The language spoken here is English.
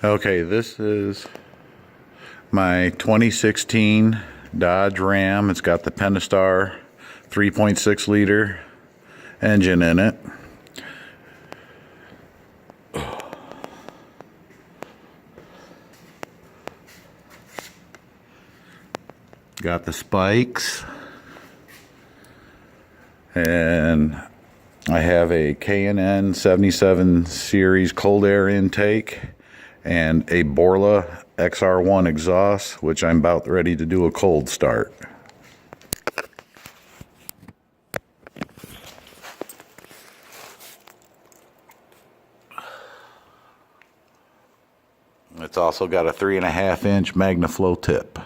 Okay, this is my 2016 Dodge Ram. It's got the Pentastar 3.6 liter engine in it. Got the spikes, and I have a K&N 77 series cold air intake and a Borla XR1 exhaust, which I'm about ready to do a cold start. It's also got a 3.5-inch MagnaFlow tip.